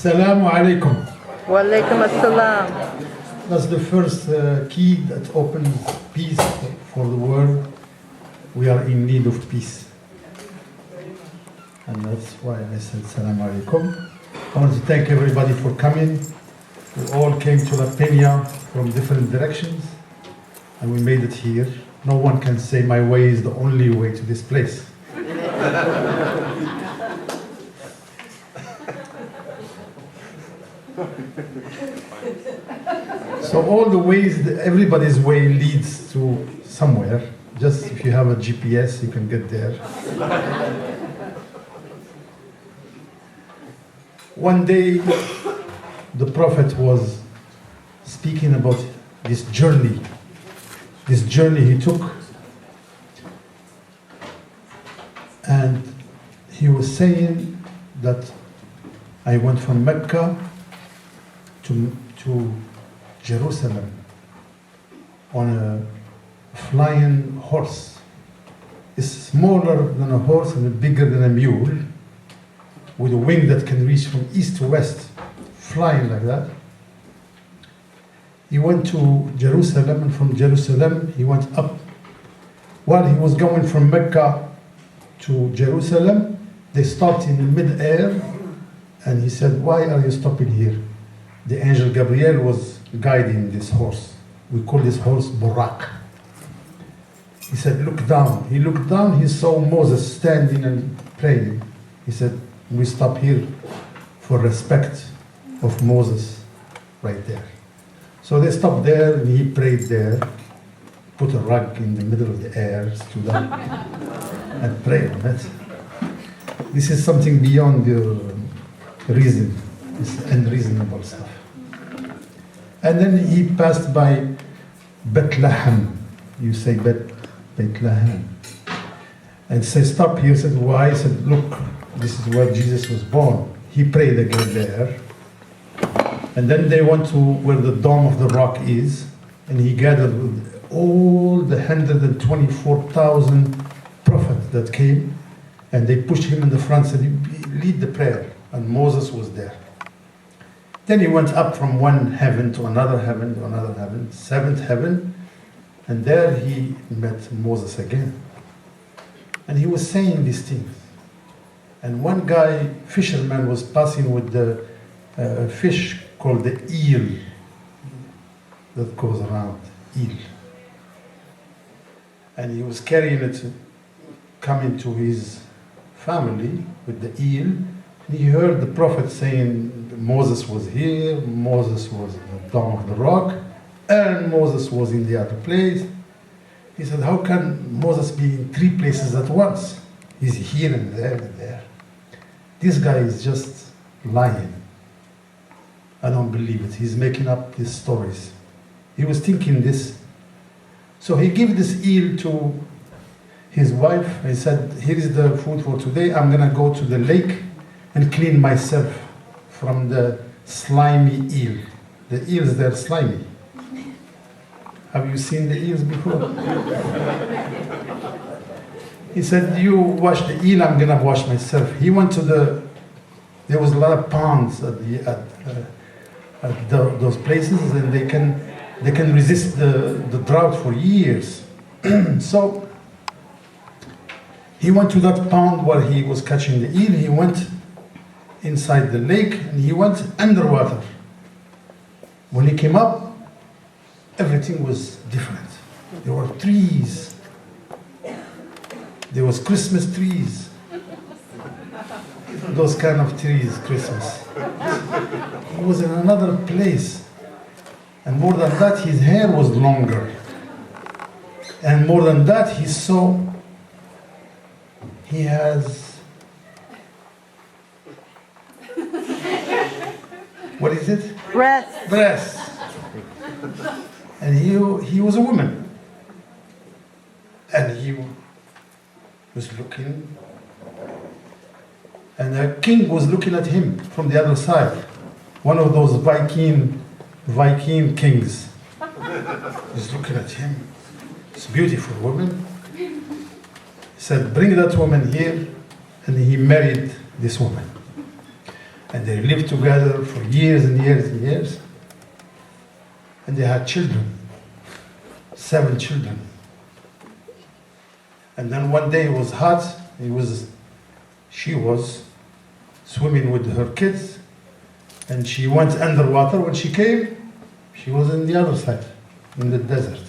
Assalamu alaikum. Wa alaikum assalam. That's the first key that opens peace for the world. We are in need of peace. And that's why I said Assalamu alaikum. I want to thank everybody for coming. We all came to La Pena from different directions and we made it here. No one can say my way is the only way to this place. So all the ways, everybody's way leads to somewhere. Just if you have a GPS, you can get there. One day, the Prophet was speaking about this journey he took. And he was saying that I went from Mecca to Jerusalem on a flying horse. It's smaller than a horse and bigger than a mule, with a wing that can reach from east to west, flying like that. He went to Jerusalem, and from Jerusalem he went up. While he was going from Mecca to Jerusalem, they stopped in the mid-air, and he said, "Why are you stopping here?" The angel Gabriel was guiding this horse. We call this horse Burak. He said, "Look down." He looked down, he saw Moses standing and praying. He said, "We stop here for respect of Moses right there." So they stopped there and he prayed there, put a rug in the middle of the air, stood up and prayed on it. This is something beyond your reason. It's unreasonable stuff. And then he passed by Bethlehem. You say Bethlehem. And said, "Stop here." He said, "Why?" He said, "Look, this is where Jesus was born." He prayed again there. And then they went to where the Dome of the Rock is, and he gathered with all the 124,000 prophets that came, and they pushed him in the front and said, "Lead the prayer." And Moses was there. Then he went up from one heaven to another heaven to another heaven, seventh heaven, and there he met Moses again. And he was saying these things. And one guy, fisherman, was passing with the fish called the eel that goes around, eel. And he was carrying it, coming to his family with the eel. And he heard the prophet saying Moses was here, Moses was in the Dome of the Rock, and Moses was in the other place. He said, "How can Moses be in three places at once? He's here and there and there. This guy is just lying. I don't believe it. He's making up these stories." He was thinking this. So he gave this eel to his wife. He said, "Here is the food for today. I'm going to go to the lake and clean myself from the slimy eel." The eels, they're slimy. Have you seen the eels before? He said, "You wash the eel, I'm going to wash myself." He went to there was a lot of ponds at those places, and they can resist the drought for years. So he went to that pond where he was catching the eel. He went inside the lake and he went underwater. When he came up, everything was different. There were trees. There was Christmas trees. Those kind of trees, Christmas. He was in another place. And more than that, his hair was longer. And more than that, he has, what is it? Breasts. And he was a woman. And he was looking, and a king was looking at him from the other side. One of those Viking kings was looking at him. It's a beautiful woman. He said, "Bring that woman here," and he married this woman. And they lived together for years and years and years. And they had children, 7 children. And then one day it was hot, she was swimming with her kids, and she went underwater. When she came, she was on the other side, in the desert.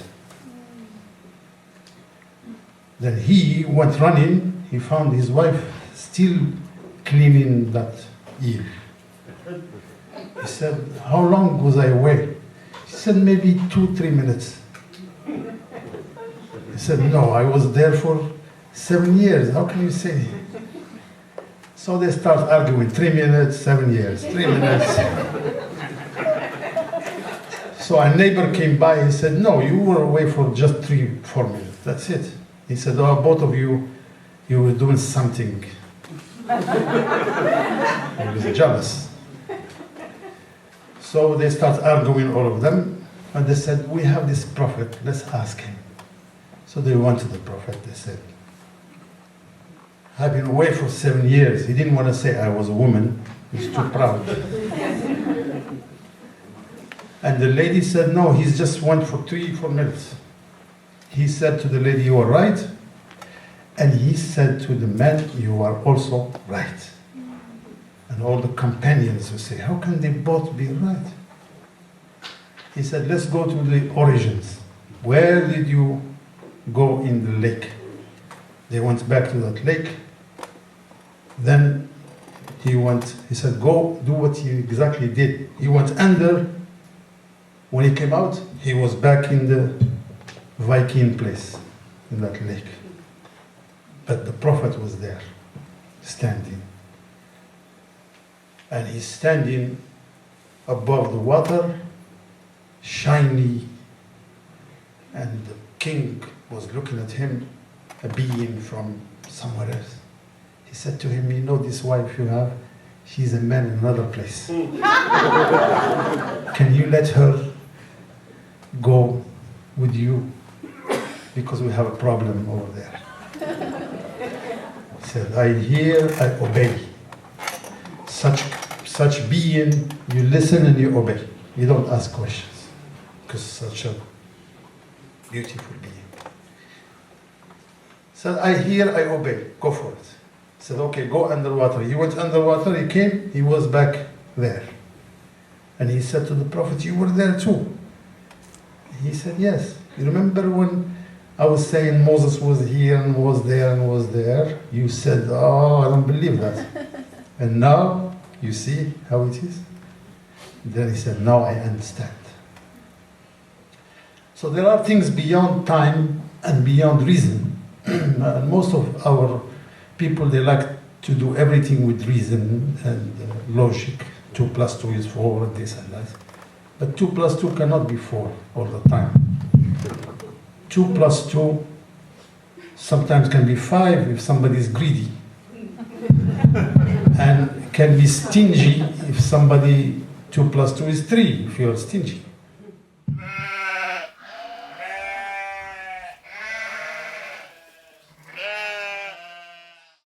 Then he went running, he found his wife still cleaning that eel. He said, how long was I away? She said, maybe 2-3 minutes. He said, no, I was there for 7 years. How can you say? So they start arguing, 3 minutes, 7 years, 3 minutes. So a neighbor came by, he said, no, you were away for just 3-4 minutes, that's it. He said, oh, both of you were doing something. He was jealous. So they start arguing, all of them, and they said, we have this prophet, let's ask him. So they went to the prophet, they said, I've been away for 7 years. He didn't want to say I was a woman, he was too proud. And the lady said, no, he's just went for 3-4 minutes. He said to the lady, you are right. And he said to the man, you are also right. And all the companions would say, how can they both be right? He said, let's go to the origins. Where did you go in the lake? They went back to that lake. Then he said, go do what he exactly did. He went under. When he came out, he was back in the Viking place, in that lake. But the prophet was there, standing. And he's standing above the water, shiny. And the king was looking at him, a being from somewhere else. He said to him, you know this wife you have? She's a man in another place. Can you let her go with you? Because we have a problem over there. He said, I hear, I obey. Such being, you listen and you obey. You don't ask questions. Because such a beautiful being. Said, I hear, I obey. Go for it. Said, okay, go underwater. He went underwater, he came, he was back there. And he said to the prophet, you were there too. He said, yes. You remember when I was saying Moses was here and was there and was there? You said, oh, I don't believe that. And now, you see how it is? Then he said, now I understand. So there are things beyond time and beyond reason. And most of our people, they like to do everything with reason and logic. 2 + 2 is 4 and this and that. But 2 + 2 cannot be 4 all the time. 2 + 2 sometimes can be 5 if somebody is greedy. And can be stingy if somebody, 2 + 2 is 3 if you're stingy.